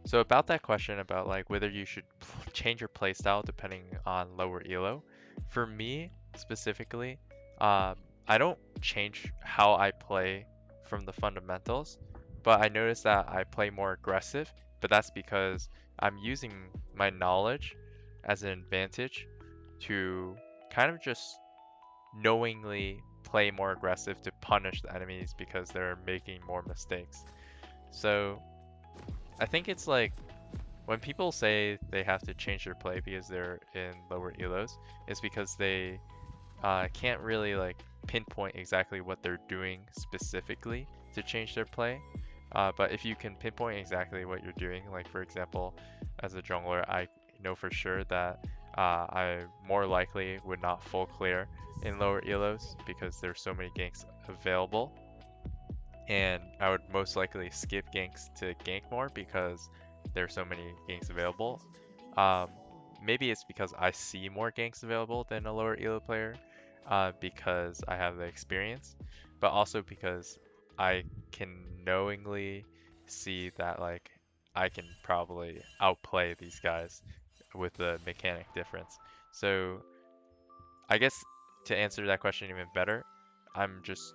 So about that question about like whether you should change your playstyle depending on lower elo, for me specifically, I don't change how I play from the fundamentals, but I notice that I play more aggressive, but that's because I'm using my knowledge as an advantage to kind of just knowingly play more aggressive to punish the enemies because they're making more mistakes. So I think it's like when people say they have to change their play because they're in lower elos, it's because they can't really like pinpoint exactly what they're doing specifically to change their play. But if you can pinpoint exactly what you're doing, like for example, as a jungler, I know for sure that I more likely would not full clear in lower elos because there's so many ganks available, and I would most likely skip ganks to gank more because there's so many ganks available. Um, Maybe it's because I see more ganks available than a lower elo player, because I have the experience, but also because I can knowingly see that like I can probably outplay these guys with the mechanic difference. So I guess to answer that question even better, I'm just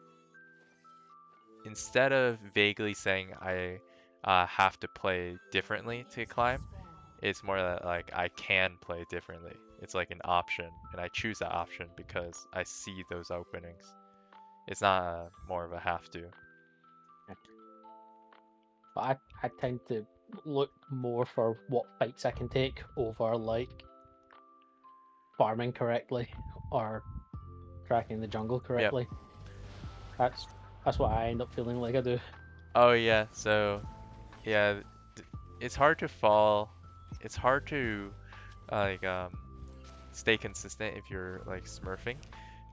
instead of vaguely saying I have to play differently to climb, it's more that like I can play differently. It's like an option, and I choose that option because I see those openings. It's not more of a have to. But I tend to look more for what fights I can take over like farming correctly or tracking the jungle Yep. correctly. That's that's what I end up feeling like I do. Oh yeah. So yeah, it's hard to fall. It's hard to like stay consistent if you're like smurfing.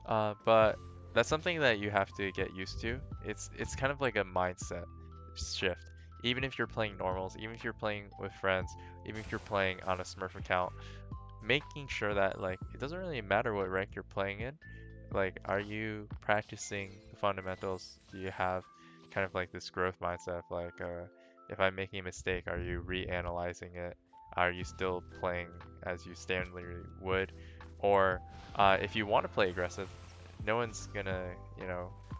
But that's something that you have to get used to. It's kind of like a mindset shift. Even if you're playing normals, even if you're playing with friends, even if you're playing on a Smurf account, making sure that like it doesn't really matter what rank you're playing in. Like, are you practicing the fundamentals? Do you have kind of like this growth mindset of like, if I'm making a mistake, are you reanalyzing it? Are you still playing as you standardly would? Or if you want to play aggressive, no one's gonna,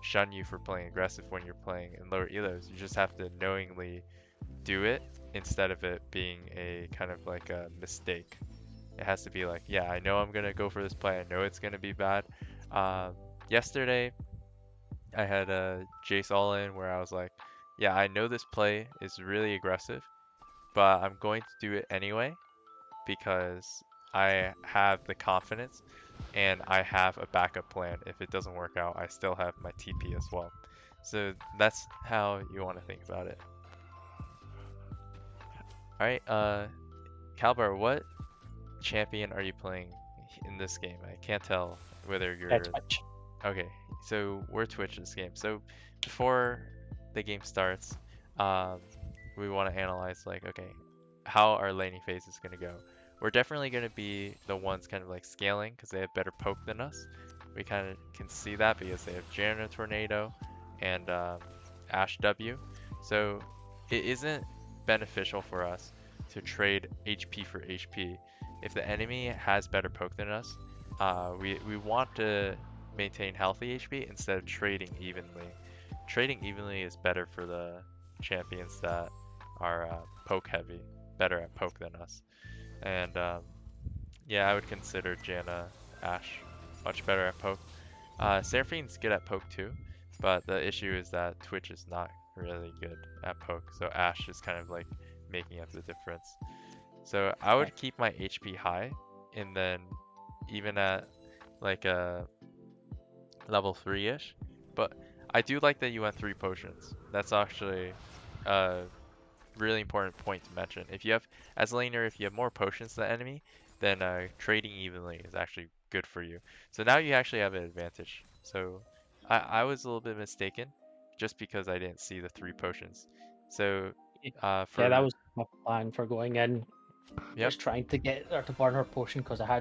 shun you for playing aggressive when you're playing in lower elos. You just have to knowingly do it instead of it being a kind of like a mistake. It has to be like, yeah, I know I'm gonna go for this play. I know it's gonna be bad. Um, Yesterday, I had a Jace all in where I was like, yeah, I know this play is really aggressive, but I'm going to do it anyway because I have the confidence and I have a backup plan. If it doesn't work out, I still have my TP as well. So that's how you want to think about it. All right, Calbar, what champion are you playing in this game? I can't tell whether you're Twitch. okay. So we're Twitch this game. So before the game starts, um, we want to analyze like, okay, how our laning phase is gonna go. We're definitely gonna be the ones kind of like scaling because they have better poke than us. We kind of can see that because they have Jana Tornado and Ash W. So it isn't beneficial for us to trade HP for HP. If the enemy has better poke than us, we want to maintain healthy HP instead of trading evenly. Trading evenly is better for the champions that are poke heavy, better at poke than us. And yeah, I would consider Janna Ash much better at poke. Seraphine's good at poke too, but the issue is that Twitch is not really good at poke, so Ash is kind of like making up the difference. So I would keep my HP high, and then even at like a level 3-ish. But I do like that you went 3 potions. That's actually a really important point to mention. If you have, as a laner, if you have more potions than the enemy, then trading evenly is actually good for you. So now you actually have an advantage. So I was a little bit mistaken just because I didn't see the 3 potions. So Yeah, that for, was my plan for going in. yep, Was trying to get her to burn her potion because I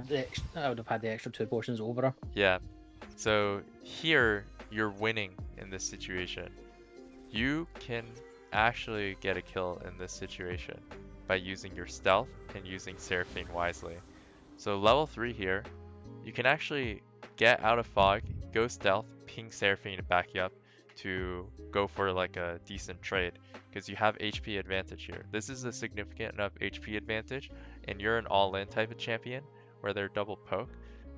would have had the extra 2 potions over her. yeah. So here you're winning in this situation. You can actually get a kill in this situation by using your stealth and using Seraphine wisely. So level 3 here, you can actually get out of fog, go stealth, ping Seraphine to back you up to go for like a decent trade because you have HP advantage here. This is a significant enough HP advantage and you're an all-in type of champion where they're double poke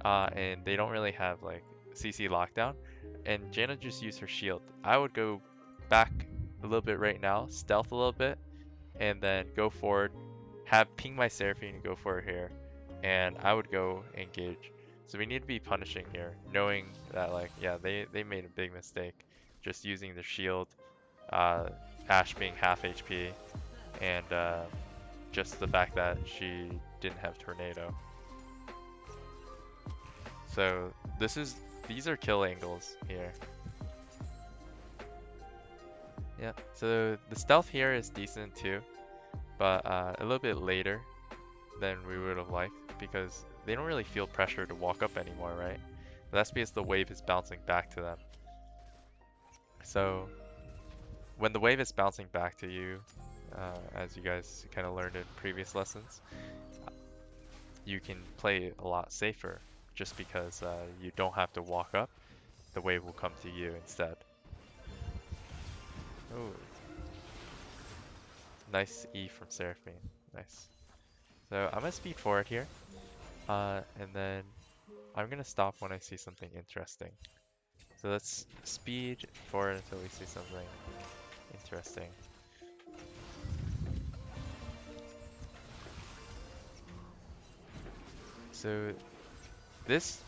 and they don't really have like CC lockdown, and Janna just used her shield. I would go back a little bit right now, stealth a little bit, and then go forward, have ping my Seraphine and go for it here, and I would go engage. So we need to be punishing here, knowing that like, yeah, they made a big mistake just using the shield, Ashe being half HP, and just the fact that she didn't have Tornado. So these are kill angles here. Yeah, so the stealth here is decent too, but a little bit later than we would have liked because they don't really feel pressure to walk up anymore, right? But that's because the wave is bouncing back to them. So when the wave is bouncing back to you, as you guys kind of learned in previous lessons, you can play a lot safer just because you don't have to walk up. The wave will come to you instead. Oh, nice E from Seraphine. Nice. So I'm gonna speed forward here, and then I'm gonna stop when I see something interesting. So let's speed forward until we see something interesting. So this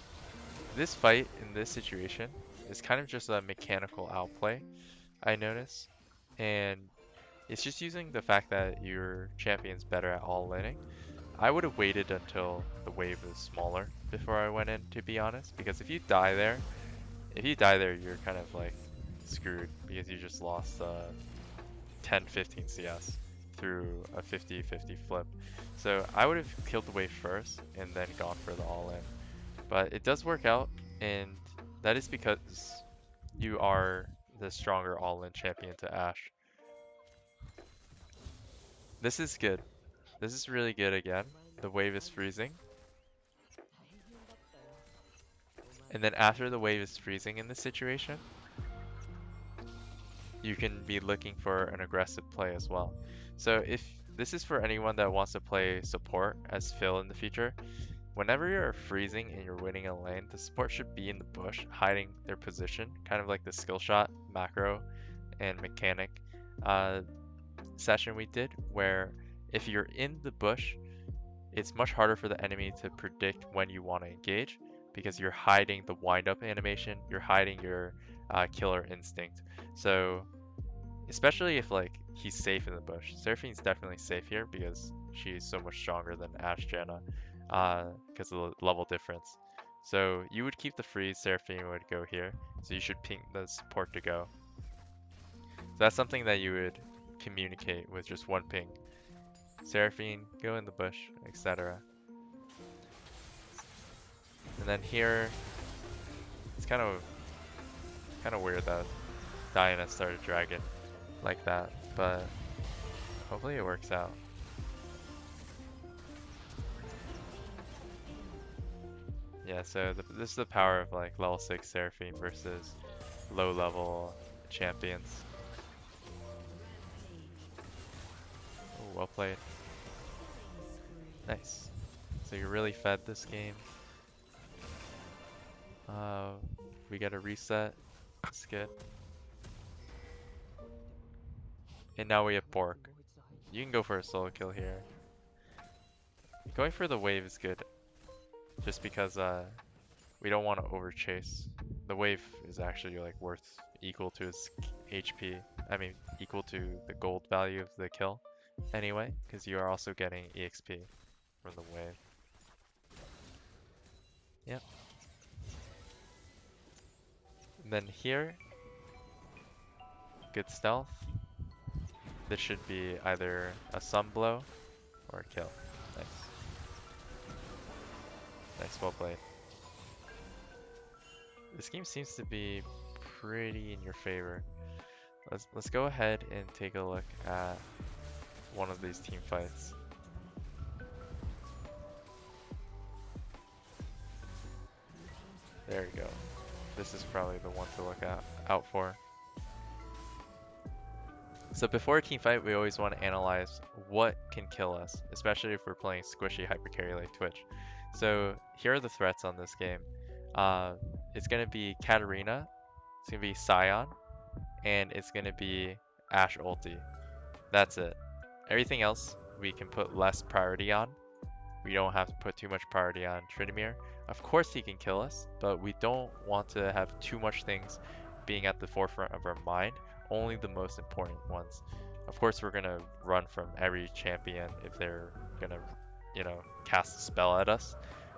fight in this situation is kind of just a mechanical outplay, I notice, and it's just using the fact that your champion's better at all-inning. I would have waited until the wave was smaller before I went in, to be honest, because if you die there, you're kind of like screwed because you just lost 10-15 CS through a 50-50 flip. So I would have killed the wave first and then gone for the all-in. But it does work out, and that is because you are the stronger all-in champion to Ashe. This is good. This is really good again. The wave is freezing. And then after the wave is freezing in this situation, you can be looking for an aggressive play as well. So if this is for anyone that wants to play support as Phil in the future, whenever you're freezing and you're winning a lane, the support should be in the bush, hiding their position, kind of like the skill shot, macro, and mechanic session we did, where if you're in the bush, it's much harder for the enemy to predict when you want to engage because you're hiding the wind-up animation, you're hiding your killer instinct. So especially if like he's safe in the bush. Seraphine's definitely safe here because she's so much stronger than Ashe Janna because of the level difference. So you would keep the freeze, Seraphine would go here. So you should ping the support to go. So that's something that you would communicate with just one ping. Seraphine, go in the bush, etc. And then here, it's kind of weird that Diana started dragon like that, but hopefully it works out. Yeah, so this is the power of like level 6 Seraphine versus low level champions. Oh, well played. Nice. So you really fed this game. We got a reset. That's good. And now we have Pork. You can go for a solo kill here. Going for the wave is good. Just because we don't want to over chase. The wave is actually like worth equal to his HP. I mean equal to the gold value of the kill anyway, because you are also getting EXP from the wave. Yep. And then here, good stealth. This should be either a sunblow or a kill. Nice. Nice, well played. This game seems to be pretty in your favor. let's go ahead and take a look at one of these team fights. There you go. This is probably the one to look out for. So before a team fight, we always want to analyze what can kill us, especially if we're playing squishy hypercarry like Twitch. So here are the threats on this game. It's going to be Katarina, it's going to be Sion, and it's going to be Ashe ulti. That's it. Everything else we can put less priority on. We don't have to put too much priority on Tryndamere. Of course he can kill us, but we don't want to have too much things being at the forefront of our mind, only the most important ones. Of course we're going to run from every champion if they're going to, cast a spell at us,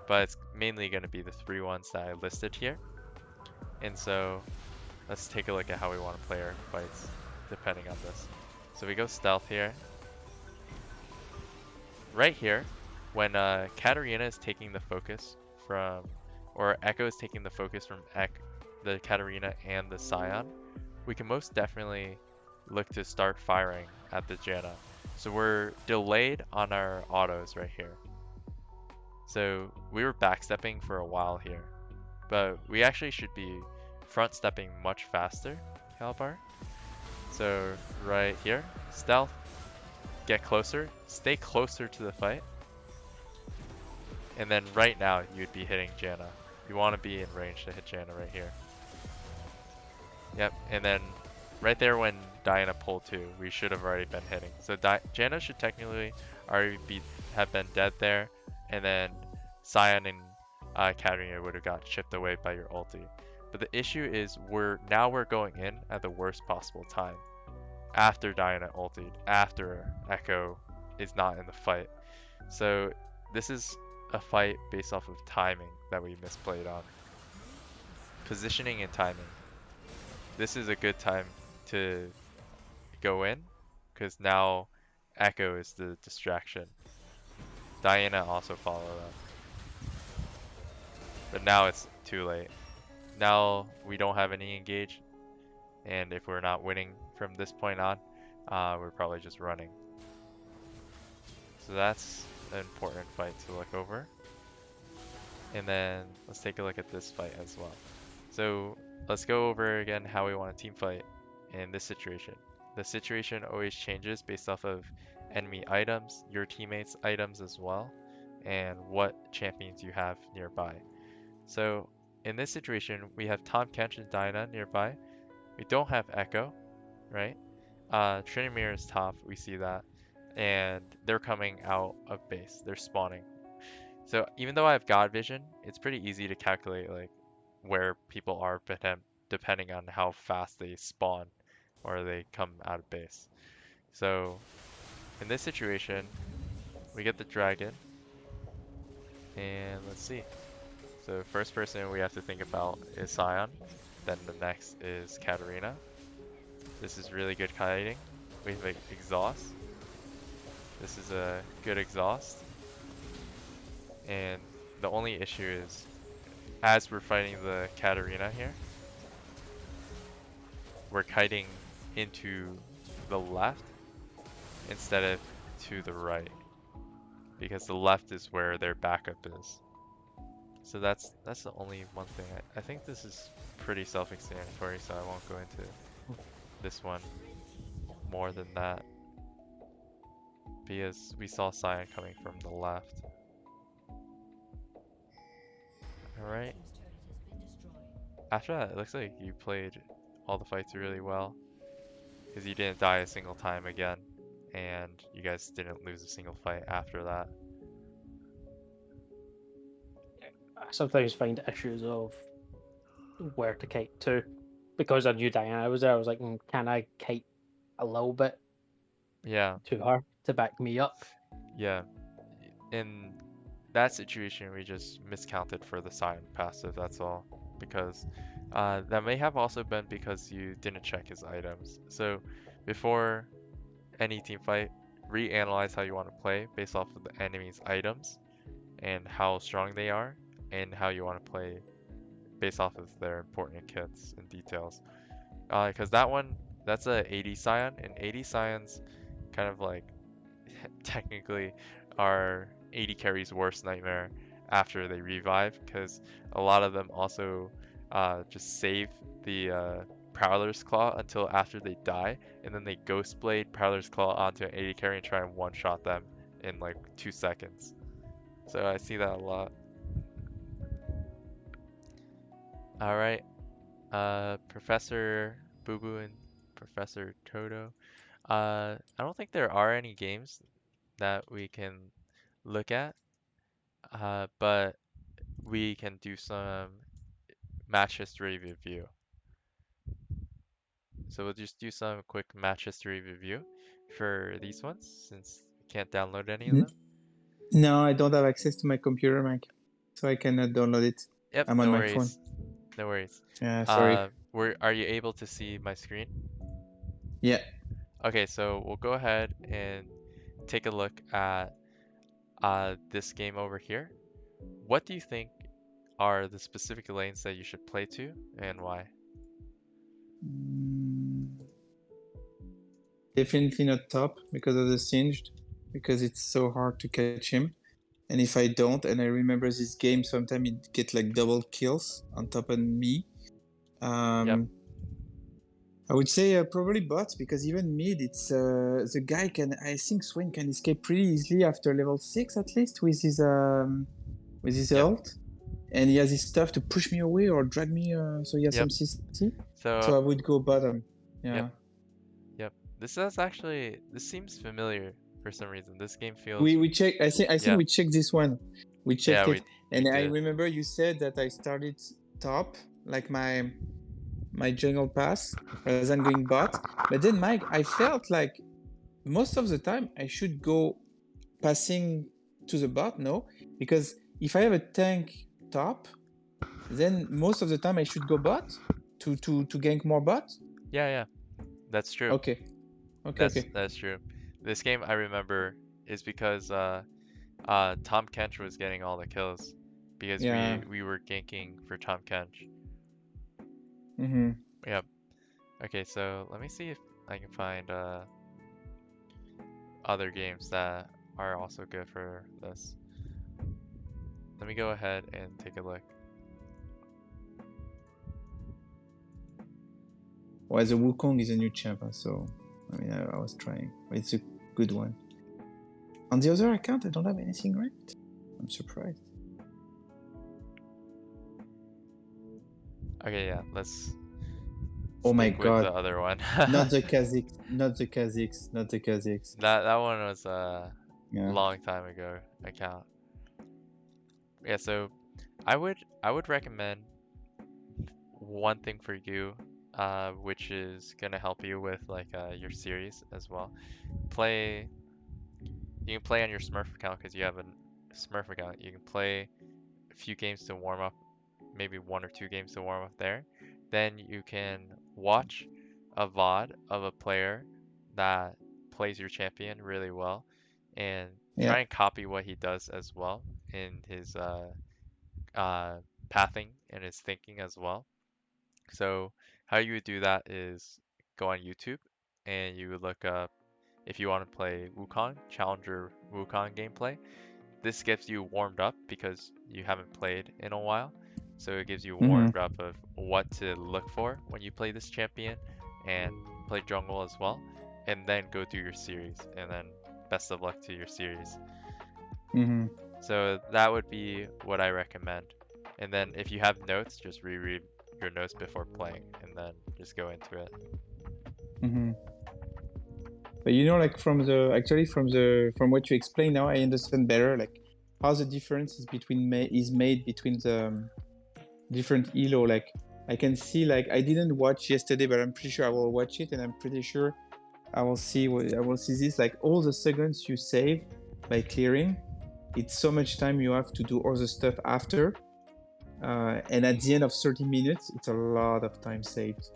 but it's mainly going to be the 3 ones that I listed here. And so let's take a look at how we want to play our fights depending on this. So we go stealth here. Right here, when Katarina is taking the focus from, or Echo is taking the focus from the Katarina and the Sion, we can most definitely look to start firing at the Janna. So we're delayed on our autos right here. So we were backstepping for a while here, but we actually should be front stepping much faster, Calabar. So right here, stealth, get closer, stay closer to the fight. And then right now you'd be hitting Janna. You want to be in range to hit Janna right here. Yep, and then right there when Diana pulled 2, we should have already been hitting. So Janna should technically already have been dead there, and then Sion and Katarina would have got chipped away by your ulti. But the issue is we're going in at the worst possible time. After Diana ultied, after Echo is not in the fight. So this is a fight based off of timing that we misplayed on. Positioning and timing. This is a good time to go in, because now Echo is the distraction. Diana also followed up. But now it's too late. Now we don't have any engage, and if we're not winning from this point on, we're probably just running. So that's an important fight to look over. And then let's take a look at this fight as well. So let's go over again how we want to team fight in this situation. The situation always changes based off of enemy items, your teammates' items as well, and what champions you have nearby. So in this situation, we have Tahm Kench and Diana nearby. We don't have Echo, right? Tryndamere is top, we see that. And they're coming out of base, they're spawning. So even though I have God Vision, it's pretty easy to calculate like where people are depending on how fast they spawn or they come out of base. So in this situation, we get the dragon, and let's see. So first person we have to think about is Sion, then the next is Katarina. This is really good kiting. We have exhaust. This is a good exhaust. And the only issue is, as we're fighting the Katarina here, we're kiting into the left instead of to the right, because the left is where their backup is. So that's the only one thing. I think this is pretty self-explanatory, so I won't go into this one more than that, because we saw Sion coming from the left. Alright. After that, it looks like you played all the fights really well, because you didn't die a single time again, and you guys didn't lose a single fight after that. I sometimes find issues of where to kite to, because I knew Diana was there. I was like, can I kite a little bit to her to back me up? Yeah. In that situation, we just miscounted for the Sion passive, that's all. Because that may have also been because you didn't check his items. So before any team fight, reanalyze how you want to play based off of the enemy's items and how strong they are, and how you want to play based off of their important kits and details. Because that one, that's a AD Scion, and AD Scions kind of like technically are AD carry's worst nightmare after they revive, because a lot of them also just save the Prowler's Claw until after they die, and then they Ghost Blade Prowler's Claw onto an AD carry and try and one-shot them in like 2 seconds. So I see that a lot. Alright, Professor Boo Boo and Professor Toto. I don't think there are any games that we can look at, but we can do some match history review. So we'll just do some quick match history review for these ones since we can't download any of them. No, I don't have access to my computer, Mike, so I cannot download it. Yep, I'm on my phone. No worries. Sorry. Are you able to see my screen? Yeah. Okay, so we'll go ahead and take a look at this game over here. What do you think are the specific lanes that you should play to, and why? Definitely not top because of the Singed, because it's so hard to catch him. And if I don't, and I remember this game, sometimes it get like double kills on top of me. Yep. I would say probably bots, because even mid, it's the guy can. I think Swain can escape pretty easily after level 6 at least with his ult, and he has his stuff to push me away or drag me. So he has some CC. So I would go bottom. Yeah. Yep. This seems familiar for some reason. This game feels. We check. I think we checked this one. We checked it, and I remember you said that I started top, like my jungle pass, rather than going bot. But then, Mike, I felt like most of the time I should go passing to the bot. No, because if I have a tank top, then most of the time I should go bot to gank more bot. Yeah, that's true. Okay. That's true. This game I remember is because Tom Kench was getting all the kills because we were ganking for Tom Kench. Yep. Okay, so let me see if I can find other games that are also good for this. Let me go ahead and take a look. Well, the Wukong is a new champ, so I mean, I was trying. It's a good one. On the other account, I don't have anything right. I'm surprised. Okay, yeah, let's. Oh my god! The other one. Not the Kazakhs. That one was a long time ago account. Yeah, so I would recommend one thing for you, which is gonna help you with like your series as well. You can play on your Smurf account because you have a Smurf account. You can play a few games to warm up, maybe 1 or 2 games to warm up there. Then you can watch a VOD of a player that plays your champion really well and try and copy what he does as well in his pathing and his thinking as well. So how you would do that is go on YouTube and you would look up, if you want to play Wukong, Challenger Wukong gameplay. This gets you warmed up because you haven't played in a while. So it gives you warmed up of what to look for when you play this champion and play jungle as well. And then go through your series, and then best of luck to your series. So that would be what I recommend. And then if you have notes, just reread your notes before playing and then just go into it. But you know, like from what you explained now, I understand better like how the difference is made between the different elo. Like I can see, like I didn't watch yesterday, but I'm pretty sure I will watch it, and I'm pretty sure I will see this. Like all the seconds you save by clearing, it's so much time you have to do all the stuff after. And at the end of 30 minutes, it's a lot of time saved.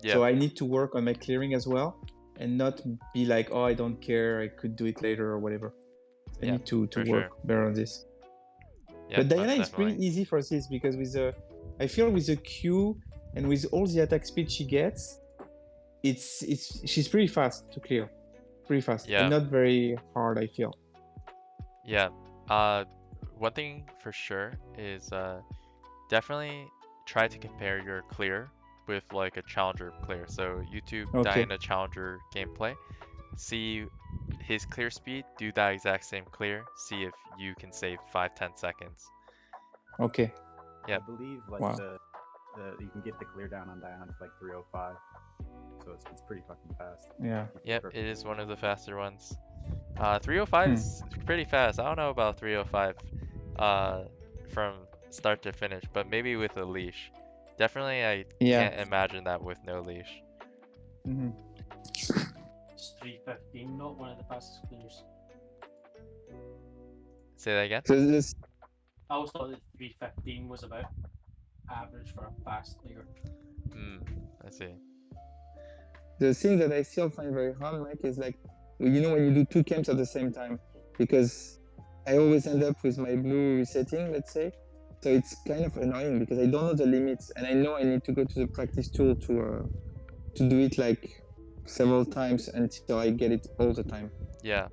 So I need to work on my clearing as well, and not be like, oh, I don't care, I could do it later or whatever. I need to work better on this. But Diana is pretty easy for this, because I feel with the Q and with all the attack speed she gets, she's pretty fast to clear, pretty fast, Yeah. and not very hard, I feel. Yeah. One thing for sure is definitely try to compare your clear with like a challenger clear. So YouTube Okay. Diana challenger gameplay. See his clear speed, do that exact same clear, see if you can save 5-10 seconds. Okay. Yep. I believe like Wow. the you can get the clear down on Diana to like 305. So it's pretty fucking fast. Yeah. Yep, it is one of the faster ones. 305 is pretty fast. I don't know about 305 from start to finish, but maybe with a leash. Definitely I can't imagine that with no leash. Mm-hmm. It's 315, not one of the fastest clears. Say that again? So this, I always thought that 315 was about average for a fast clear. I see. the thing that I still find very hard, Mike, is like, when you do 2 camps at the same time, because I always end up with my blue resetting, let's say. So it's kind of annoying because I don't know the limits, and I know I need to go to the practice tool to do it like several times until I get it all the time. Yeah.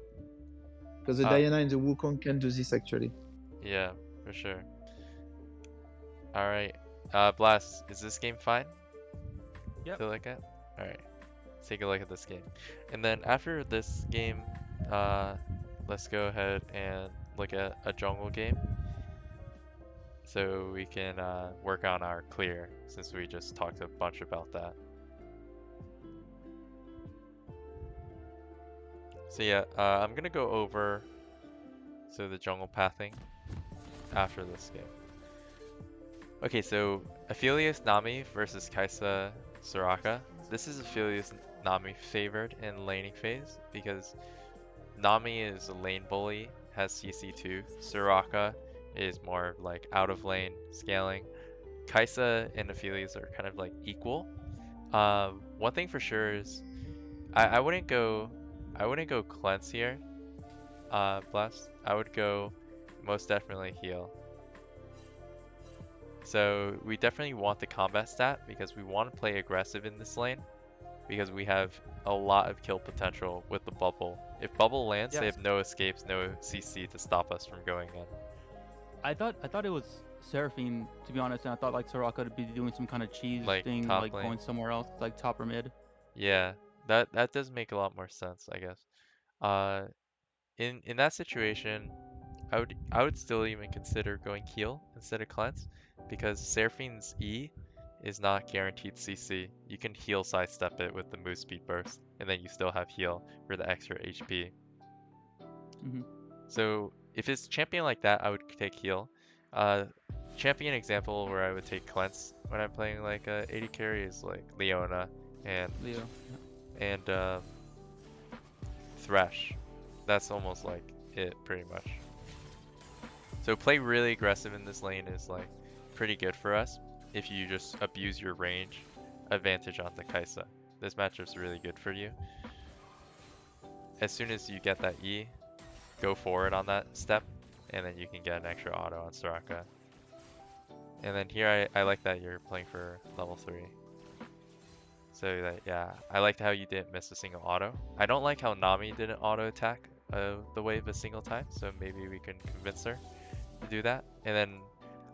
Because the Diana and the Wukong can do this actually. Yeah, for sure. Alright. Blast, is this game fine? Yep. Feel like it? Alright. Let's take a look at this game. And then after this game, let's go ahead and look at a jungle game. So we can work on our clear, since we just talked a bunch about that. So yeah, I'm gonna go over the jungle pathing after this game. Okay, so Aphelios Nami versus Kaisa Soraka. This is Aphelios Nami favored in laning phase because Nami is a lane bully, has CC2. Soraka is more like out of lane scaling. Kaisa and Aphelios are kind of like equal. One thing for sure is I wouldn't go cleanse here. Blast. I would go most definitely heal. So we definitely want the combat stat because we want to play aggressive in this lane because we have a lot of kill potential with the bubble. If bubble lands, they have no escapes, no CC to stop us from going in. I thought it was Seraphine, to be honest, and I thought like Soraka would be doing some kind of cheese thing, like lane. going somewhere else, like top or mid. Yeah, that does make a lot more sense, I guess. In that situation, I would still even consider going heal instead of cleanse because Seraphine's E is not guaranteed CC. You can heal sidestep it with the move speed burst, and then you still have heal for the extra HP. So if it's champion like that, I would take heal. Champion example where I would take cleanse when I'm playing like AD carry is like Leona and Leo. and Thresh. That's almost like it pretty much. So play really aggressive in this lane is like pretty good for us if you just abuse your range advantage on the Kaisa. This matchup's really good for you. As soon as you get that E, go forward on that step, and then you can get an extra auto on Soraka. And then here I like that you're playing for level 3. So that, yeah, I liked how you didn't miss a single auto. I don't like how Nami didn't auto attack the wave a single time, so maybe we can convince her to do that. And then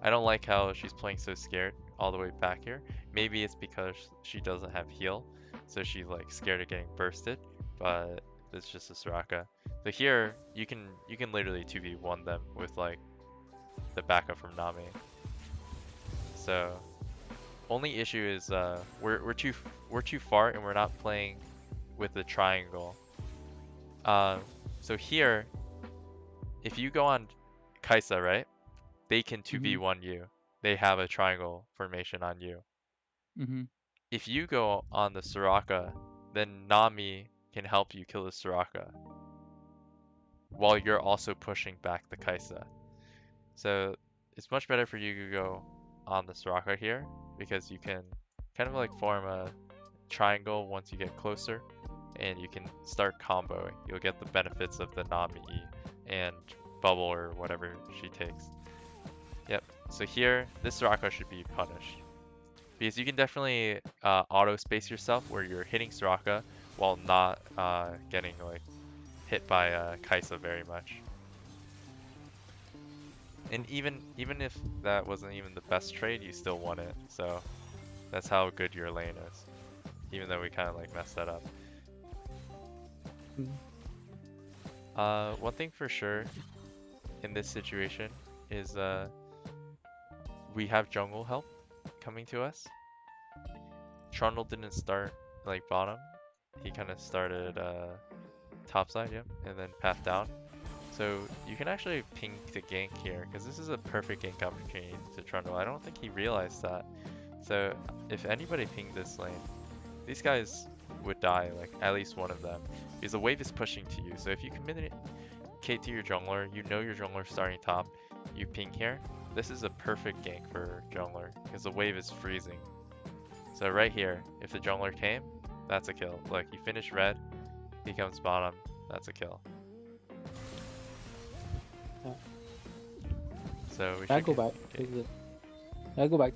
I don't like how she's playing so scared all the way back here. Maybe it's because she doesn't have heal, so she's like scared of getting bursted, but it's just a Soraka. So here you can literally 2v1 them with like the backup from Nami. So only issue is we're too far and we're not playing with the triangle. So here, if you go on Kaisa, right? They can 2v1 you. They have a triangle formation on you. If you go on the Soraka, then Nami can help you kill the Soraka while you're also pushing back the Kaisa. So it's much better for you to go on the Soraka here because you can kind of like form a triangle once you get closer and you can start comboing. You'll get the benefits of the Nami and bubble or whatever she takes. Yep, so here this Soraka should be punished. because you can definitely auto space yourself where you're hitting Soraka while not getting like hit by Kaisa very much. And even if that wasn't even the best trade, you still won it. So that's how good your lane is. Even though we kind of like messed that up. One thing for sure in this situation is we have jungle help coming to us. Trundle didn't start like bottom. He kind of started top side, yep, and then path down. So you can actually ping to gank here, because this is a perfect gank opportunity to Trundle. I don't think he realized that. So if anybody pinged this lane, these guys would die, like at least one of them, because the wave is pushing to you. So if you communicate to your jungler, you know your jungler starting top, you ping here, this is a perfect gank for jungler, because the wave is freezing. So right here, if the jungler came, that's a kill. Like you finish red, he comes bottom, that's a kill. So we should go back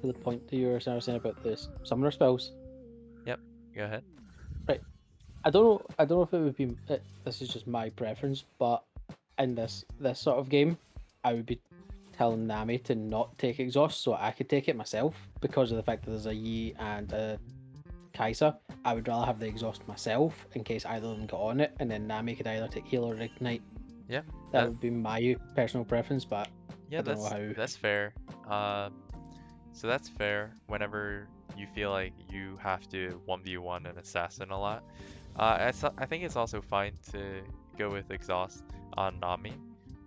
to the point that you were saying about this summoner spells. Yep, go ahead. Right. I don't know if it would be. This is just my preference, but in this sort of game, I would be telling Nami to not take exhaust, so I could take it myself because of the fact that there's a Yi and a Kaisa. I would rather have the exhaust myself in case either of them got on it, and then Nami could either take heal or ignite. Yeah, that would be my personal preference, but yeah, I don't know how. That's fair. So that's fair whenever you feel like you have to 1v1 an assassin a lot. I think it's also fine to go with exhaust on Nami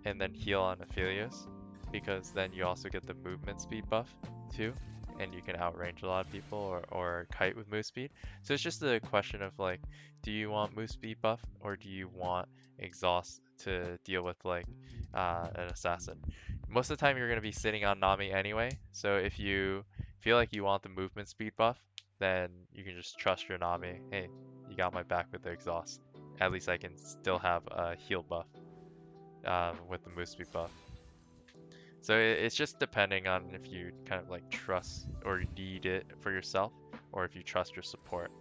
and then heal on Aphelios, because then you also get the movement speed buff too, and you can outrange a lot of people or kite with move speed. So it's just a question of like, do you want move speed buff or do you want exhaust to deal with like an assassin? Most of the time you're going to be sitting on Nami anyway, so if you feel like you want the movement speed buff, then you can just trust your Nami. Hey, you got my back with the exhaust. At least I can still have a heal buff with the move speed buff. So it's just depending on if you kind of like trust or need it for yourself, or if you trust your support.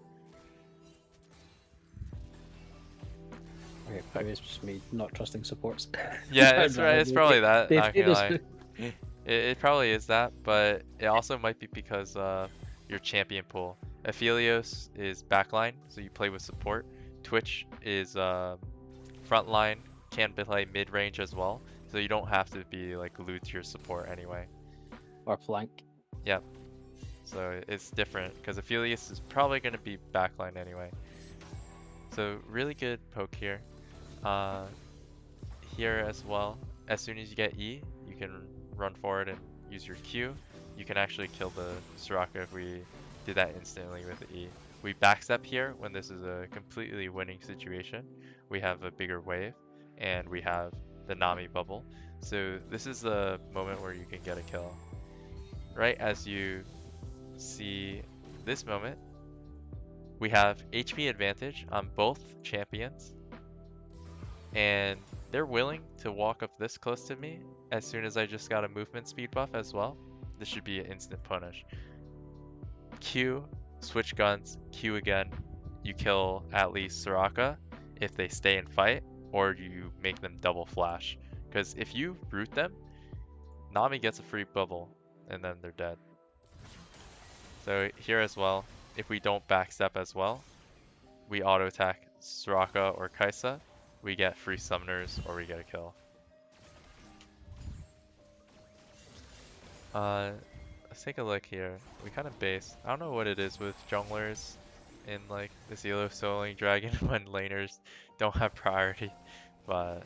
Okay, maybe it's just me not trusting supports. Yeah, it's right. It's probably that. Not gonna lie. It probably is that, but it also might be because your champion pool. Aphelios is backline, so you play with support. Twitch is frontline, can play mid range as well, so you don't have to be like glued to your support anyway. Or flank. Yep. So it's different because Aphelios is probably going to be backline anyway. So really good poke here. Here as well, as soon as you get E, you can run forward and use your Q. You can actually kill the Soraka if we did that instantly with the E. We backstep here when this is a completely winning situation. We have a bigger wave and we have the Nami bubble. So this is the moment where you can get a kill. Right as you see this moment, we have HP advantage on both champions, and they're willing to walk up this close to me as soon as I just got a movement speed buff as well. This should be an instant punish. Q, switch guns, Q again. You kill at least Soraka if they stay and fight, or you make them double flash. Because if you root them, Nami gets a free bubble, and then they're dead. So here as well, if we don't backstep as well, we auto attack Soraka or Kaisa, we get free summoners or we get a kill. Let's take a look here. We kind of base. I don't know what it is with junglers in like this Elo soloing dragon when laners don't have priority, but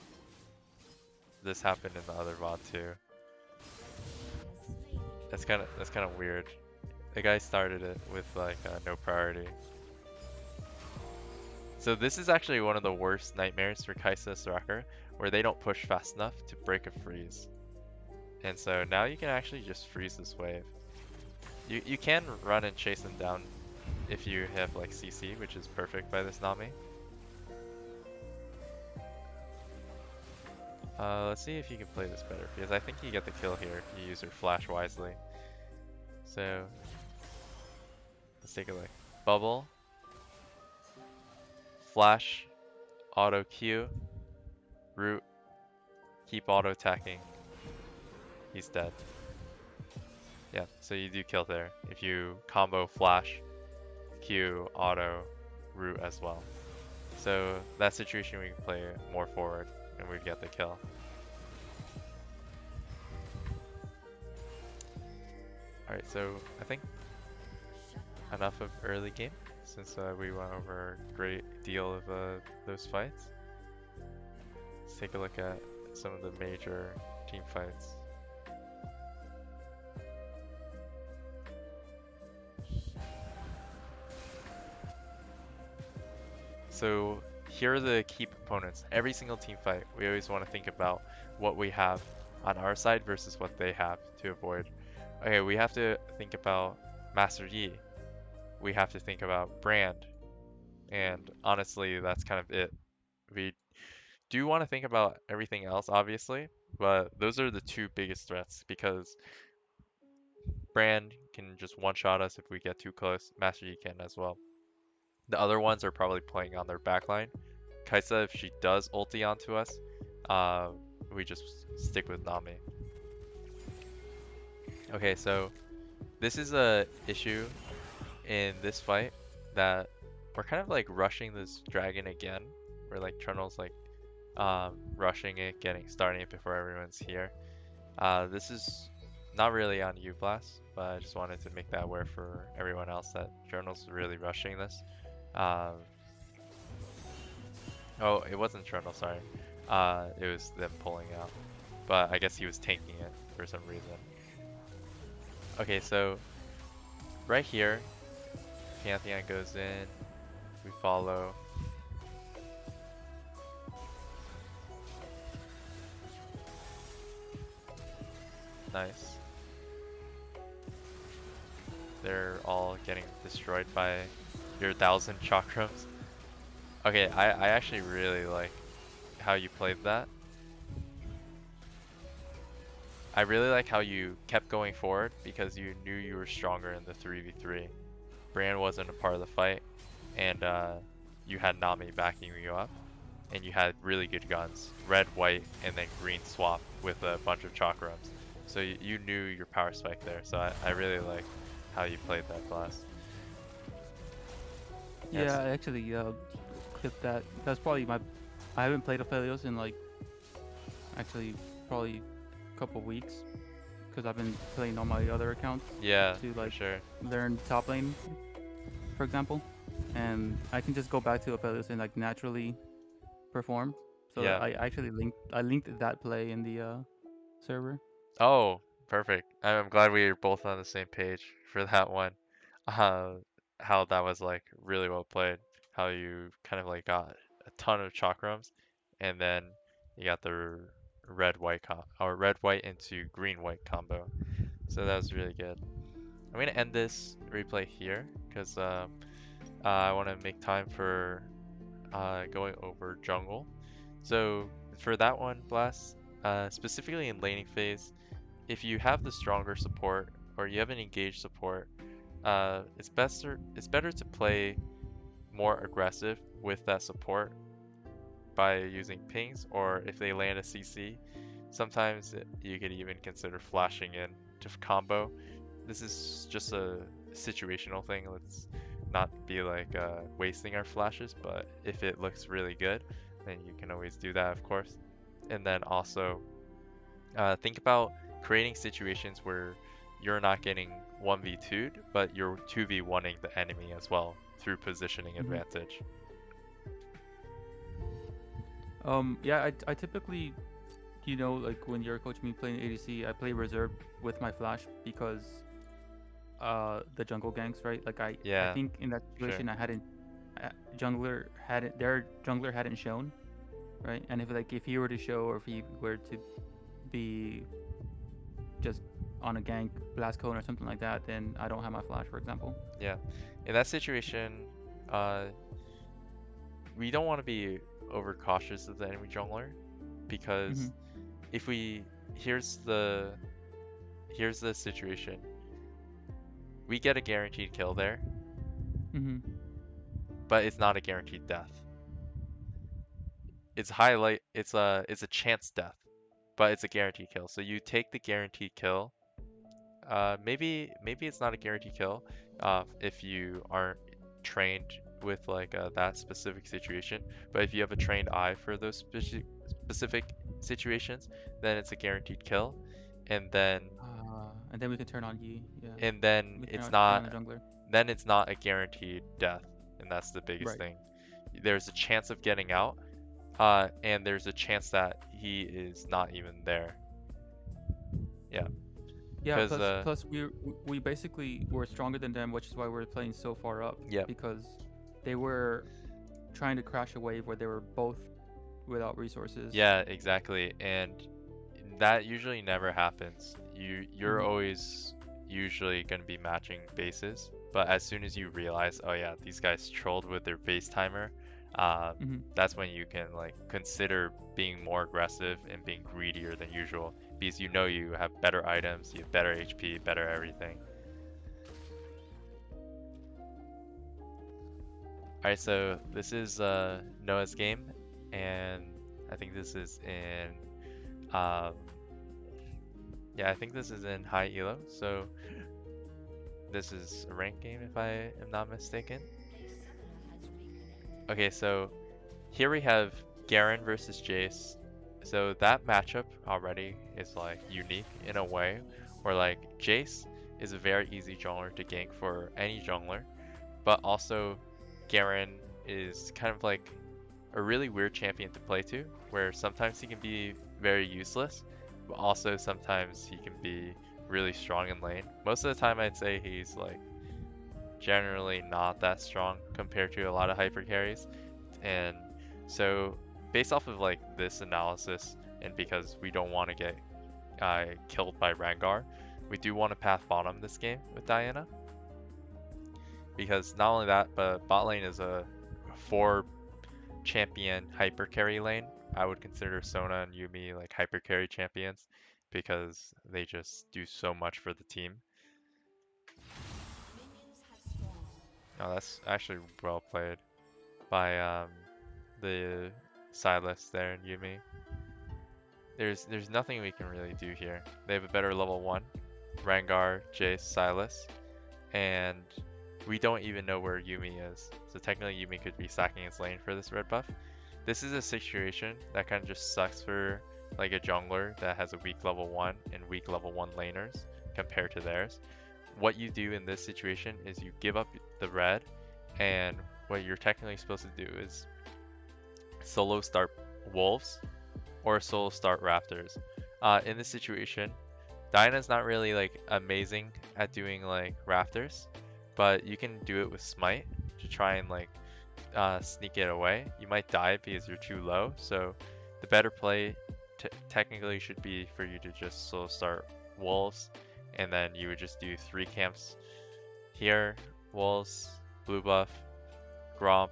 this happened in the other VOD too. That's kind of weird. The guy started it with like no priority. So this is actually one of the worst nightmares for Kaisa Soraka, where they don't push fast enough to break a freeze. And so now you can actually just freeze this wave. You can run and chase them down if you have like CC, which is perfect by this Nami. Let's see if you can play this better, because I think you get the kill here if you use your flash wisely. So Let's take a look. Bubble, flash, auto Q, root, keep auto attacking. He's dead. Yeah, so you do kill there if you combo flash, Q, auto, root as well. So that situation we can play more forward and we'd get the kill. Alright, so I think enough of early game since we went over a great deal of those fights. Let's take a look at some of the major team fights. So here are the key components. Every single team fight, we always want to think about what we have on our side versus what they have to avoid. Okay, we have to think about Master Yi. We have to think about Brand. And honestly, that's kind of it. We do want to think about everything else, obviously, but those are the two biggest threats because Brand can just one-shot us if we get too close. Master Yi can as well. The other ones are probably playing on their backline. Kaisa, if she does ulti onto us, we just stick with Nami. Okay, so this is a issue in this fight that we're kind of like rushing this dragon again. We're like Trundle's like rushing it, starting it before everyone's here. This is not really on you, Blast, but I just wanted to make that aware for everyone else that Trundle's really rushing this. Oh, it wasn't Trundle, sorry. It was them pulling out. But I guess he was tanking it for some reason. Okay, so right here, Pantheon goes in, we follow. Nice. They're all getting destroyed by your 1,000 chakrams. Okay, I actually really like how you played that. I really like how you kept going forward because you knew you were stronger in the 3v3. Bran wasn't a part of the fight, and you had Nami backing you up, and you had really good guns. Red, white, and then green swap with a bunch of chakrams. So you knew your power spike there, so I really like how you played that Blast. Yeah, Yes. I actually clipped that. That's probably I haven't played Aphelios in like actually probably a couple weeks because I've been playing on my other accounts. Yeah, to like for sure. learn top lane, for example, and I can just go back to Aphelios and like naturally perform. So Yeah. I actually linked that play in the server. Oh, perfect. I'm glad we were both on the same page for that one. How that was like really well played. How you kind of like got a ton of chakrams, and then you got the red white or red white into green white combo. So that was really good. I'm gonna end this replay here because I want to make time for going over jungle. So for that one, Blast, specifically in laning phase, if you have the stronger support or you have an engaged support, it's better to play more aggressive with that support by using pings, or if they land a CC, sometimes you could even consider flashing in to combo. This is just a situational thing. Let's not be like wasting our flashes, but if it looks really good, then you can always do that, of course. And then also think about creating situations where you're not getting 1v2'd, but you're 2v1ing the enemy as well through positioning advantage. Yeah, I typically, like when you're coaching me playing ADC, I play reserve with my flash because the jungle ganks, right? Like I think in that situation sure. I hadn't their jungler hadn't shown, right? And if he were to show, or if he were to be just on a gank blast cone or something like that, then I don't have my flash, for example. Yeah, in that situation, we don't want to be overcautious of the enemy jungler, because if here's the situation, we get a guaranteed kill there, but it's not a guaranteed death. It's a chance death, but it's a guaranteed kill. So you take the guaranteed kill. Maybe it's not a guaranteed kill if you aren't trained with like that specific situation. But if you have a trained eye for those specific situations, then it's a guaranteed kill. And then we can turn on Yi. Yeah. And then it's not a guaranteed death, and that's the biggest thing. There's a chance of getting out, and there's a chance that he is not even there. Yeah. Yeah. Plus we basically were stronger than them, which is why we're playing so far up. Yeah. Because they were trying to crash a wave where they were both without resources. Yeah, exactly, and that usually never happens. You're always usually going to be matching bases, but as soon as you realize, oh yeah, these guys trolled with their base timer, that's when you can like consider being more aggressive and being greedier than usual, because you know you have better items, you have better HP, better everything. Alright, so this is Noah's game, and I think this is in yeah, I think this is in high elo, so this is a ranked game if I am not mistaken. Okay, so here we have Garen versus Jace. So that matchup already is like unique in a way, where like Jace is a very easy jungler to gank for any jungler, but also Garen is kind of like a really weird champion to play to, where sometimes he can be very useless, but also sometimes he can be really strong in lane. Most of the time I'd say he's like generally not that strong compared to a lot of hyper carries. And so based off of like this analysis, and because we don't want to get killed by Rengar, we do want to path bottom this game with Diana. Because not only that, but bot lane is a 4 champion hyper carry lane. I would consider Sona and Yuumi like hyper carry champions because they just do so much for the team. Oh, that's actually well played by the Silas there and Yuumi. There's nothing we can really do here. They have a better level 1, Rengar, Jace, Silas, and we don't even know where Yuumi is. So technically Yuumi could be sacking his lane for this red buff. This is a situation that kind of just sucks for like a jungler that has a weak level 1 and weak level 1 laners compared to theirs. What you do in this situation is you give up the red, and what you're technically supposed to do is solo start wolves or solo start raptors. In this situation, Diana's not really like amazing at doing like raptors, but you can do it with smite to try and like sneak it away. You might die because you're too low, so the better play technically should be for you to just solo start wolves, and then you would just do 3 camps here, wolves, blue buff, Gromp,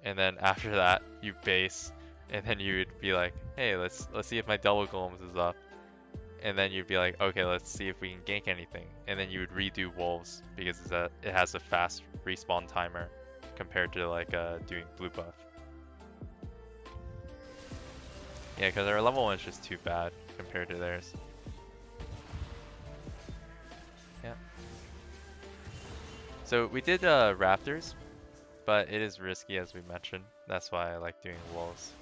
and then after that you base, and then you would be like, hey, let's see if my double golems is up, and then you'd be like, okay, let's see if we can gank anything, and then you would redo wolves because it has a fast respawn timer compared to like doing blue buff. Yeah, because our level 1 is just too bad compared to theirs. Yeah. So we did raptors, but it is risky as we mentioned. That's why I like doing wolves.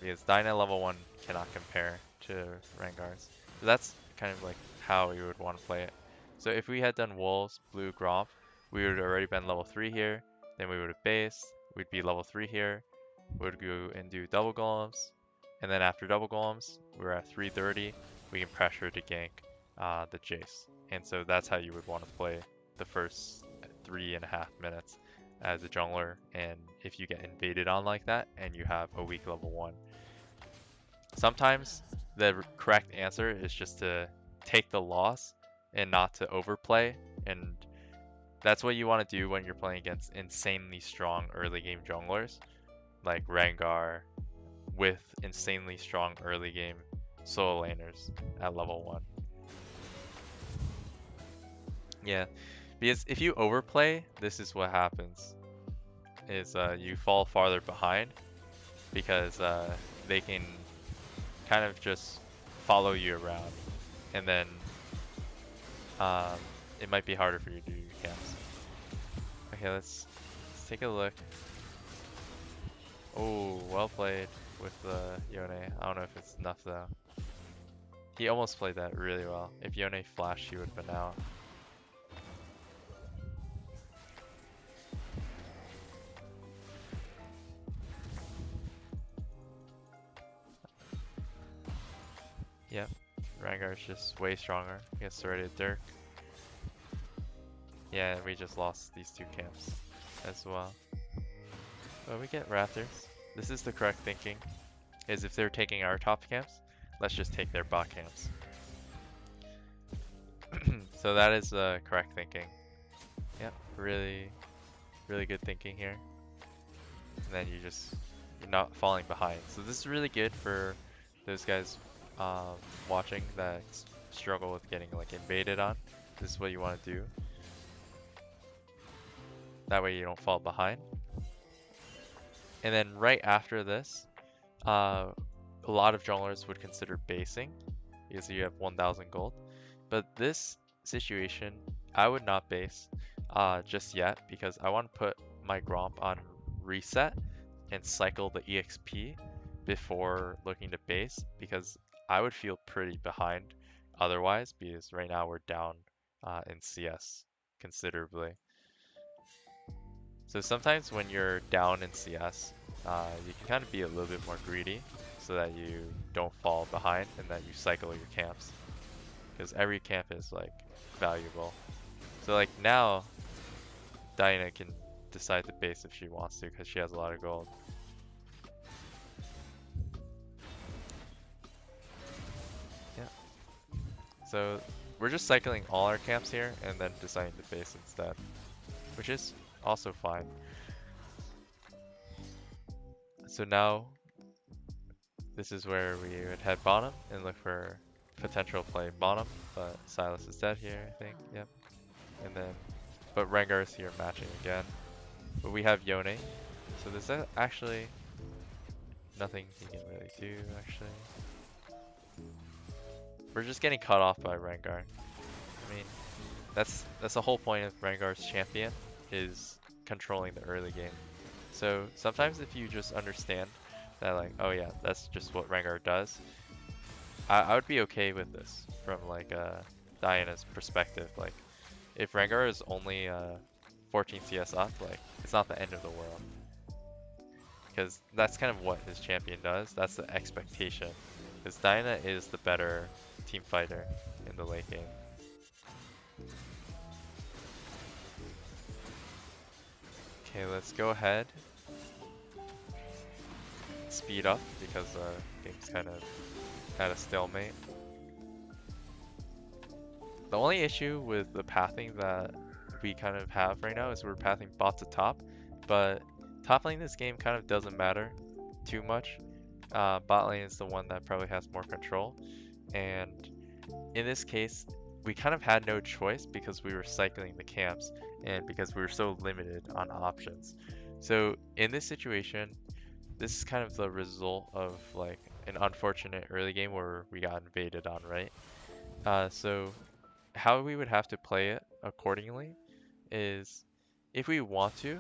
Because Dyna level 1 cannot compare to Rengar's. So that's kind of like how you would want to play it. So if we had done wolves, blue, Gromp, we would have already been level 3 here. Then we would have based. We'd be level 3 here. We would go and do double golems. And then after double golems, we're at 330. We can pressure to gank the Jace. And so that's how you would want to play the first 3.5 minutes as a jungler, and if you get invaded on like that and you have a weak level 1. Sometimes the correct answer is just to take the loss and not to overplay, and that's what you want to do when you're playing against insanely strong early game junglers like Rengar with insanely strong early game solo laners at level 1. Yeah, Because if you overplay, this is what happens. Is you fall farther behind because they can kind of just follow you around, and then it might be harder for you to do your camps. Okay, let's take a look. Oh, well played with the Yone. I don't know if it's enough though. He almost played that really well. If Yone flashed, he would have been out. Yep, Rengar's just way stronger. He gets started Dirk. Yeah, we just lost these two camps as well. But we get Raptors. This is the correct thinking, is if they're taking our top camps, let's just take their bot camps. So that is correct thinking. Yep, really, really good thinking here. And then you're not falling behind. So this is really good for those guys watching that struggle with getting like invaded on. This is what you want to do. That way you don't fall behind. And then right after this, a lot of junglers would consider basing because you have 1,000 gold. But this situation, I would not base just yet because I want to put my Gromp on reset and cycle the EXP before looking to base, because I would feel pretty behind otherwise, because right now we're down in CS considerably. So sometimes when you're down in CS, you can kind of be a little bit more greedy so that you don't fall behind and that you cycle your camps, because every camp is like valuable. So like now Diana can decide to base if she wants to because she has a lot of gold. Yeah. So we're just cycling all our camps here and then deciding to base instead, which is also fine. So now this is where we would head bottom and look for potential play bottom, but Silas is dead here, I think. Yep. And then, but Rengar is here matching again. But we have Yone, so there's actually nothing he can really do, actually. We're just getting cut off by Rengar. I mean, that's the whole point of Rengar's champion, is controlling the early game. So sometimes if you just understand that, like, oh yeah, that's just what Rengar does, I would be okay with this from like Diana's perspective. Like, if Rengar is only 14 CS up, like, it's not the end of the world, because that's kind of what his champion does. That's the expectation, because Diana is the better team fighter in the late game. Okay, let's go ahead. Speed up because game's kind of at a stalemate. The only issue with the pathing that we kind of have right now is we're pathing bot to top, but top lane this game kind of doesn't matter too much. Bot lane is the one that probably has more control, and in this case we kind of had no choice because we were cycling the camps and because we were so limited on options. So in this situation, this is kind of the result of like an unfortunate early game where we got invaded on, right? So how we would have to play it accordingly is, if we want to,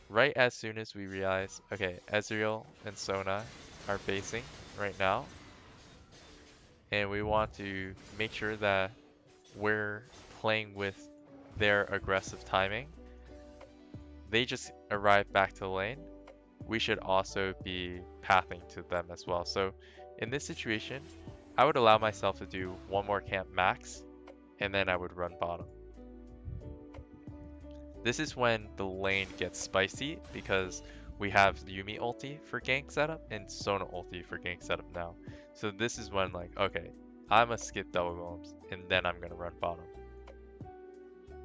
right as soon as we realize, okay, Ezreal and Sona are basing right now, and we want to make sure that we're playing with their aggressive timing, they just arrive back to the lane, we should also be pathing to them as well. So in this situation, I would allow myself to do one more camp max, and then I would run bottom. This is when the lane gets spicy because we have Yuumi ulti for gank setup and Sona ulti for gank setup now. So this is when, like, okay, I'm gonna skip double golems and then I'm gonna run bottom.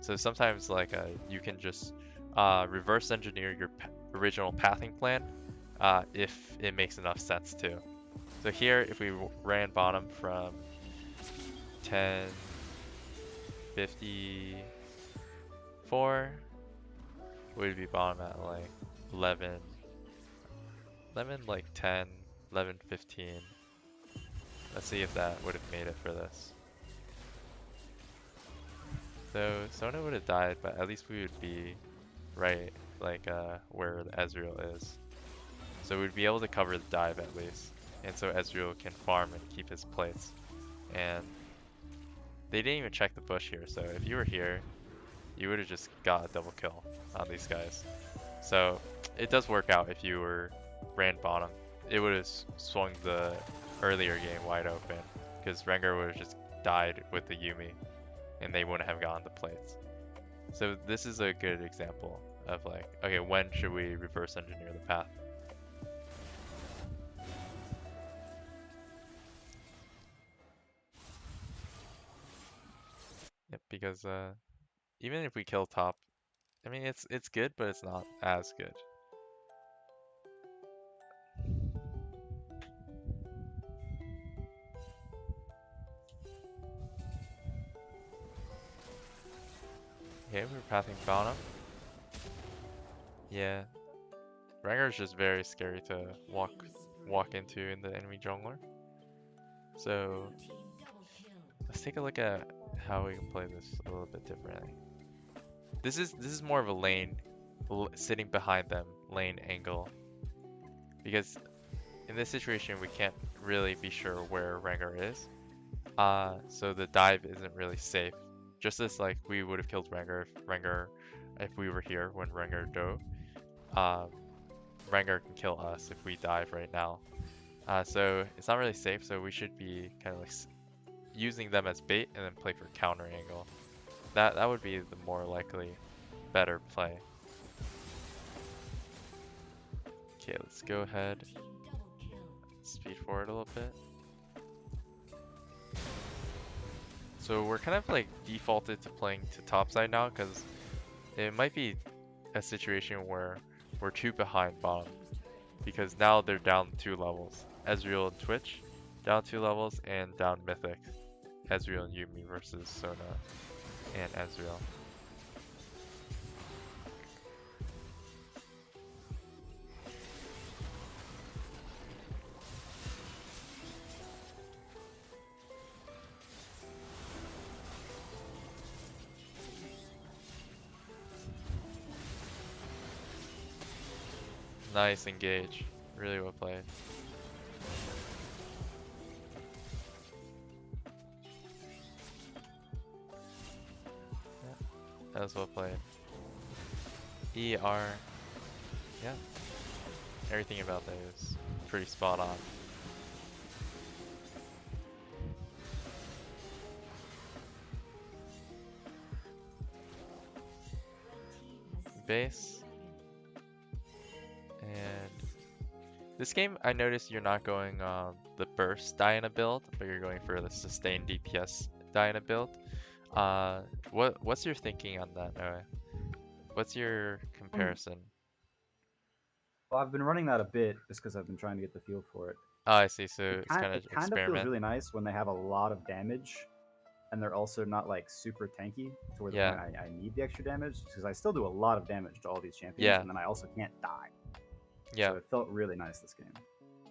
So sometimes like you can just reverse engineer your original pathing plan if it makes enough sense too. So here, if we ran bottom from 10, 50, 4, we'd be bottom at like 11, like 10, 11, 15. Let's see if that would have made it for this. So Sona would have died, but at least we would be right, like where Ezreal is. So we'd be able to cover the dive at least. And so Ezreal can farm and keep his plates. And they didn't even check the bush here, so if you were here, you would have just got a double kill on these guys. So it does work out if you ran bottom. It would have swung the earlier game wide open, because Rengar would have just died with the Yuumi, and they wouldn't have gotten the plates. So this is a good example of like, okay, when should we reverse engineer the path? Yep, because even if we kill top, I mean it's good, but it's not as good. Okay, we're pathing bottom. Yeah, Rengar is just very scary to walk into in the enemy jungler. So let's take a look at how we can play this a little bit differently. This is more of a lane, sitting behind them, lane angle. Because in this situation, we can't really be sure where Rengar is. So the dive isn't really safe. Just as like we would have killed Rengar if we were here when Rengar dove. Rengar can kill us if we dive right now. So it's not really safe, so we should be kind of like using them as bait and then play for counter angle. That would be the more likely, better play. Okay, let's go ahead, speed forward a little bit. So we're kind of like defaulted to playing to topside now, because it might be a situation where we're 2 behind bottom, because now they're down 2 levels. Ezreal and Twitch down 2 levels, and down Mythic. Ezreal and Yuumi versus Sona and Ezreal. Nice engage. Really well played. Yeah, that was well played. ER. Yeah. Everything about that is pretty spot on. Base. And this game, I noticed you're not going the burst Diana build, but you're going for the sustained DPS Diana build. What's your thinking on that, Noah? What's your comparison? Well, I've been running that a bit just because I've been trying to get the feel for it. Oh, I see. So it's kind of It kind of feels really nice when they have a lot of damage, and they're also not like super tanky to where I need the extra damage, because I still do a lot of damage to all these champions, and then I also can't die. Yeah. So it felt really nice this game.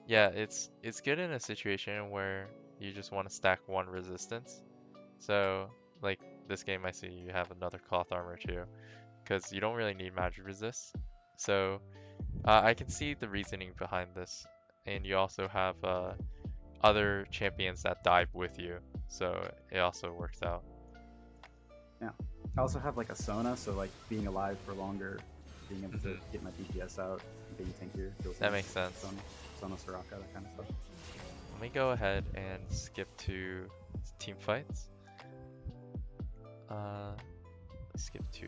Yeah, it's good in a situation where you just want to stack one resistance. So like this game, I see you have another cloth armor too, because you don't really need magic resist. So I can see the reasoning behind this, and you also have other champions that dive with you, so it also works out. Yeah, I also have like a Sona, so like being alive for longer, being able to get my DPS out, being tankier. That makes sense. Sona, Soraka, that kind of stuff. Let me go ahead and skip to team fights. Skip to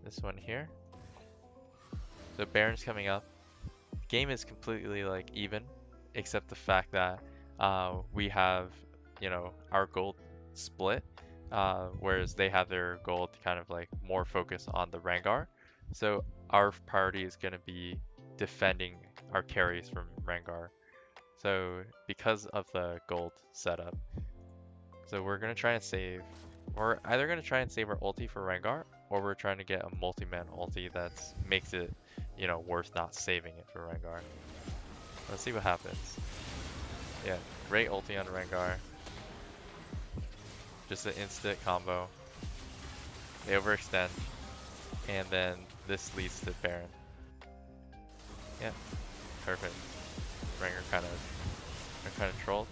this one here. So Baron's coming up. Game is completely like even, except the fact that we have, you know, our gold split, whereas they have their gold kind of like more focused on the Rengar. So our priority is going to be defending our carries from Rengar. So because of the gold setup, so we're going to try and save we're either gonna try and save our ulti for Rengar, or we're trying to get a multi-man ulti that makes it, you know, worth not saving it for Rengar. Let's see what happens. Yeah, great ulti on Rengar. Just an instant combo. They overextend, and then this leads to Baron. Yeah, perfect. Rengar kind of trolled.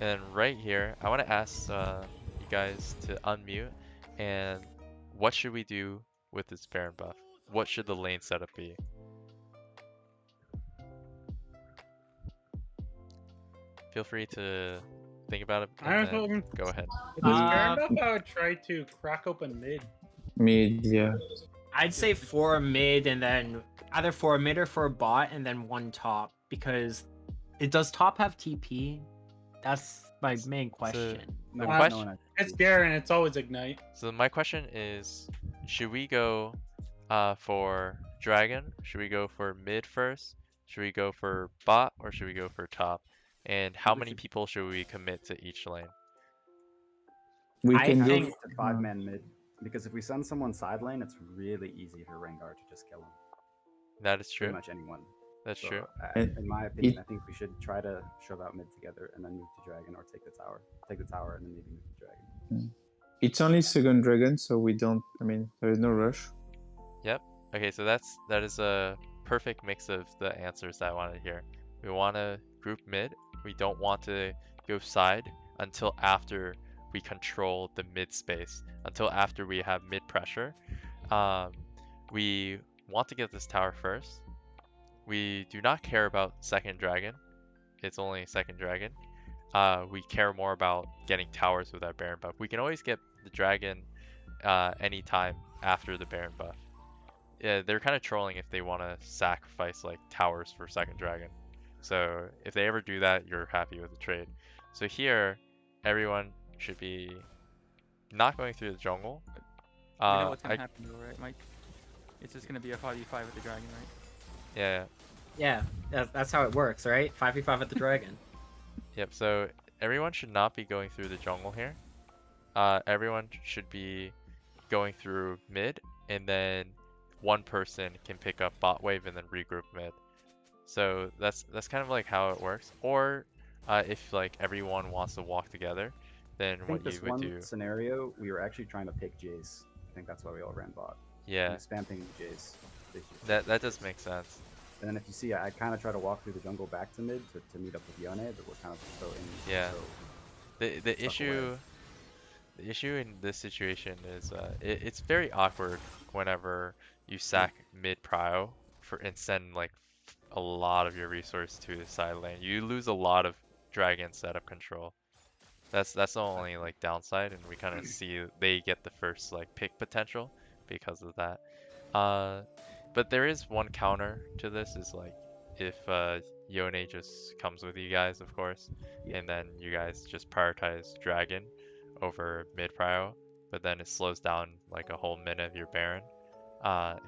And then right here, I want to ask you guys to unmute. And what should we do with this Baron buff? What should the lane setup be? Feel free to think about it and then go ahead. With this Baron buff, I would try to crack open mid. Mid, yeah. I'd say 4 mid and then either 4 mid or 4 bot and then 1 top, because it does top have TP? That's my main question. The question it's Baron, it's always ignite. So my question is, should we go for dragon? Should we go for mid first? Should we go for bot, or should we go for top? And how many people should we commit to each lane? We I can think- go. to 5-man mid, because if we send someone side lane, it's really easy for Rengar to just kill him. That is true. Pretty much anyone. That's So, true. in my opinion, I think we should try to shove out mid together and then move to dragon, or take the tower. Take the tower and then maybe move to dragon. It's only second dragon, so we don't. I mean, there is no rush. Okay, so that is a perfect mix of the answers that I wanted to hear. We want to group mid. We don't want to go side until after we control the mid space, until after we have mid pressure. We want to get this tower first. We do not care about second dragon. It's only second dragon. We care more about getting towers with our Baron buff. We can always get the dragon anytime after the Baron buff. Yeah, they're kind of trolling if they want to sacrifice like towers for second dragon. So if they ever do that, you're happy with the trade. So here, everyone should be not going through the jungle. You know what's gonna happen though, right, Mike? It's just gonna be a 5v5 with the dragon, right? Yeah. Yeah, that's how it works, right? 5v5 at the dragon. Yep. So everyone should not be going through the jungle here. Everyone should be going through mid, and then one person can pick up bot wave and then regroup mid. So that's kind of like how it works. Or if like everyone wants to walk together, then I think what you this would one do. scenario, we were actually trying to pick Jace. I think that's why we all ran bot. Yeah, Spamming Jace. that does make sense. And then if you see, I kind of try to walk through the jungle back to mid to meet up with Yone, but we're kind of so in. Yeah. So The issue in this situation is it's very awkward whenever you sack mid prio and send like a lot of your resource to the side lane. You lose a lot of dragon setup control. That's the only like downside, and we kind of see they get the first like pick potential because of that. But there is one counter to this, is like if Yone just comes with you guys, of course, and then you guys just prioritize dragon over mid prio, but then it slows down like a whole minute of your Baron,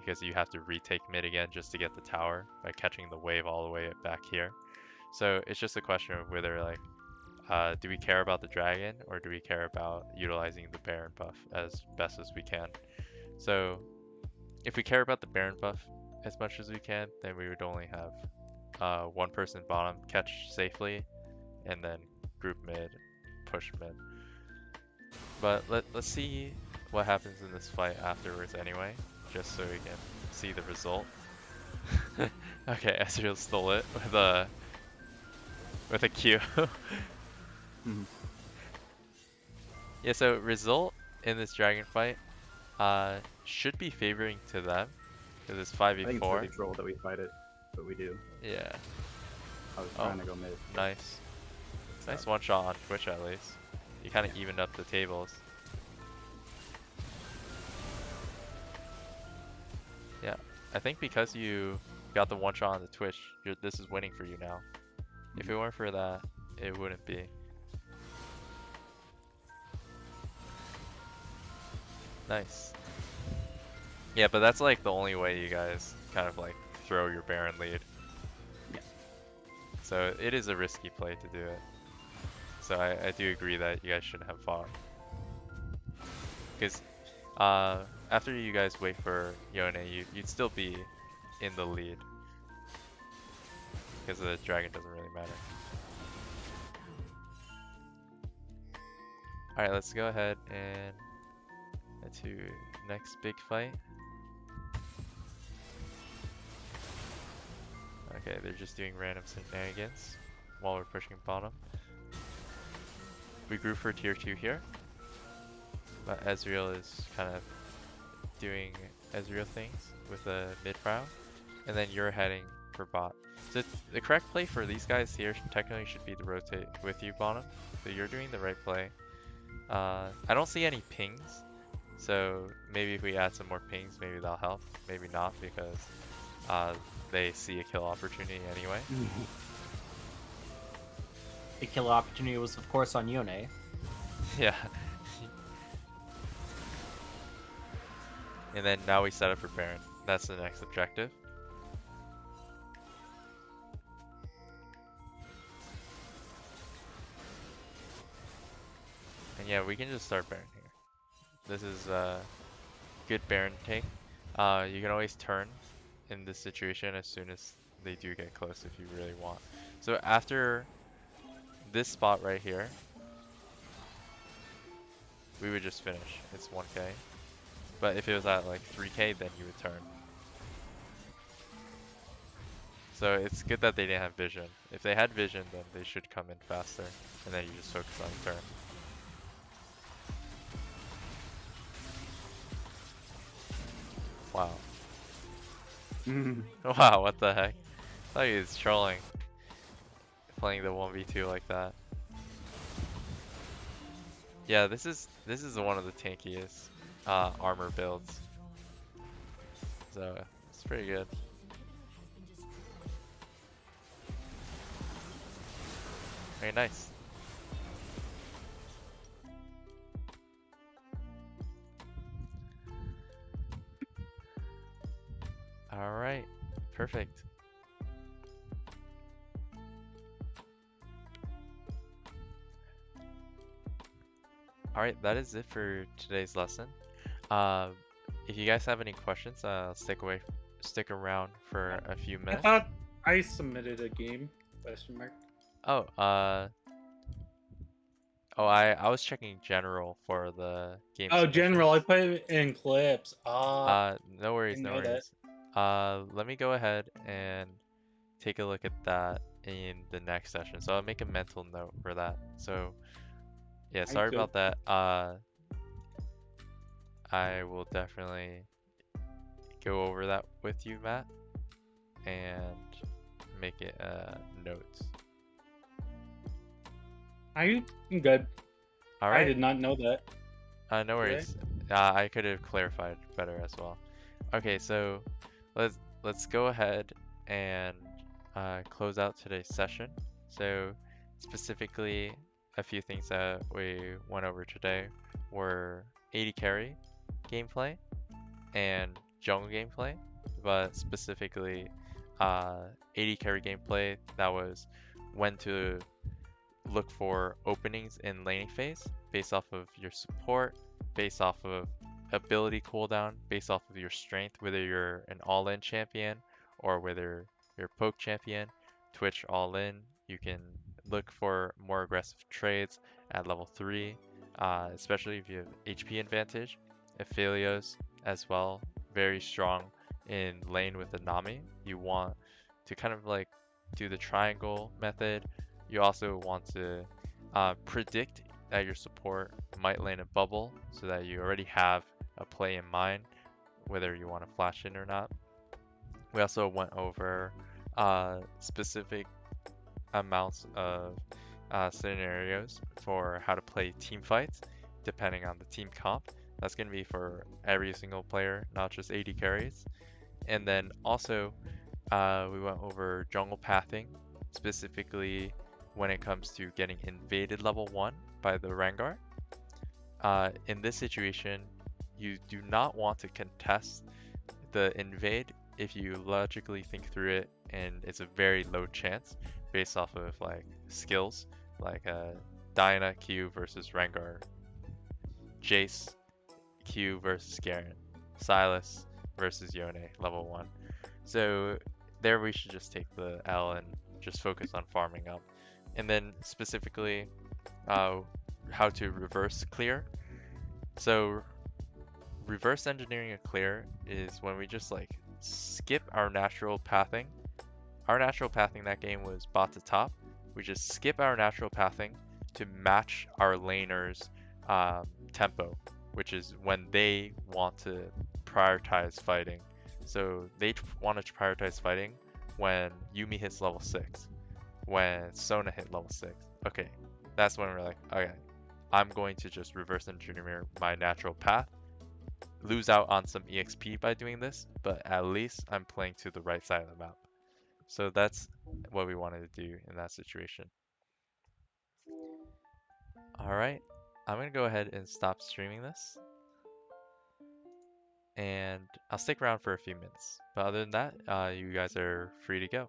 because you have to retake mid again just to get the tower by catching the wave all the way back here. So it's just a question of whether like, do we care about the dragon, or do we care about utilizing the Baron buff as best as we can? So if we care about the Baron buff as much as we can, then we would only have one person bottom catch safely, and then group mid, push mid. But let's see what happens in this fight afterwards anyway, just so we can see the result. Okay, Ezreal stole it with a Q. Yeah, so result in this dragon fight should be favoring to them, because it's 5v4. I think it's really troll that we fight it, but we do. Yeah. I was trying to go mid. Nice. Nice one shot on Twitch at least. You kind of evened up the tables. Yeah, I think because you got the one shot on the Twitch, this is winning for you now. If it weren't for that, it wouldn't be. Nice. Yeah, but that's like the only way you guys kind of like throw your Baron lead. Yeah. So it is a risky play to do it. So I do agree that you guys shouldn't have fought. because after you guys wait for Yone, you'd still be in the lead because the dragon doesn't really matter. Alright, let's go ahead and head to next big fight. Okay, they're just doing random shenanigans while we're pushing bottom. We grew for tier 2 here, but Ezreal is kind of doing Ezreal things with a mid round, and then you're heading for bot. So the correct play for these guys here technically should be to rotate with you bottom, so you're doing the right play. I don't see any pings, so maybe if we add some more pings, maybe that'll help. Maybe not, because they see a kill opportunity anyway. The kill opportunity was, of course, on Yone. Yeah. And then now we set up for Baron. That's the next objective. And yeah, we can just start Baron here. This is a good Baron take. You can always turn in this situation as soon as they do get close if you really want. So after this spot right here, we would just finish. It's 1k. But if it was at like 3k, then you would turn. So it's good that they didn't have vision. If they had vision, then they should come in faster. And then you just focus on the turn. Wow. Wow, what the heck? I thought he was trolling. Playing the 1v2 like that. Yeah, this is one of the tankiest armor builds. So it's pretty good. Very nice. Alright, perfect. Alright, that is it for today's lesson. If you guys have any questions, stick around for a few minutes. I thought I submitted a game, question mark. Oh, I was checking general for the game. Oh, general, I put it in clips. No worries, no worries. Let me go ahead and take a look at that in the next session. So I'll make a mental note for that. So yeah, sorry about that. I will definitely go over that with you, Matt, and make it notes. I'm good. All right. I did not know that. No worries. I could have clarified better as well. Okay, so let's go ahead and close out today's session. So specifically, a few things that we went over today were AD carry gameplay and jungle gameplay, but specifically AD carry gameplay, that was when to look for openings in laning phase based off of your support, based off of ability cooldown, based off of your strength, whether you're an all-in champion or whether you're a poke champion. Twitch all-in, you can look for more aggressive trades at level 3, especially if you have HP advantage. Aphelios as well, very strong in lane with the Nami. You want to kind of like do the triangle method. You also want to predict that your support might lane a bubble so that you already have a play in mind, whether you want to flash in or not. We also went over specific amounts of scenarios for how to play team fights depending on the team comp. That's going to be for every single player, not just AD carries. And then also we went over jungle pathing, specifically when it comes to getting invaded level 1 by the Rengar. In this situation, you do not want to contest the invade if you logically think through it, and it's a very low chance based off of like skills, like Diana Q versus Rengar, Jace Q versus Garen, Silas versus Yone, level 1. So there we should just take the L and just focus on farming up. And then specifically, how to reverse clear. So reverse engineering a clear is when we just like skip our natural pathing. Our natural pathing that game was bot to top. We just skip our natural pathing to match our laner's tempo, which is when they want to prioritize fighting. So they want to prioritize fighting when Yuumi hits level 6, when Sona hit level 6. Okay, that's when we're like, okay, I'm going to just reverse engineer my natural path, lose out on some EXP by doing this, but at least I'm playing to the right side of the map. So that's what we wanted to do in that situation. Alright, I'm going to go ahead and stop streaming this. And I'll stick around for a few minutes. But other than that, you guys are free to go.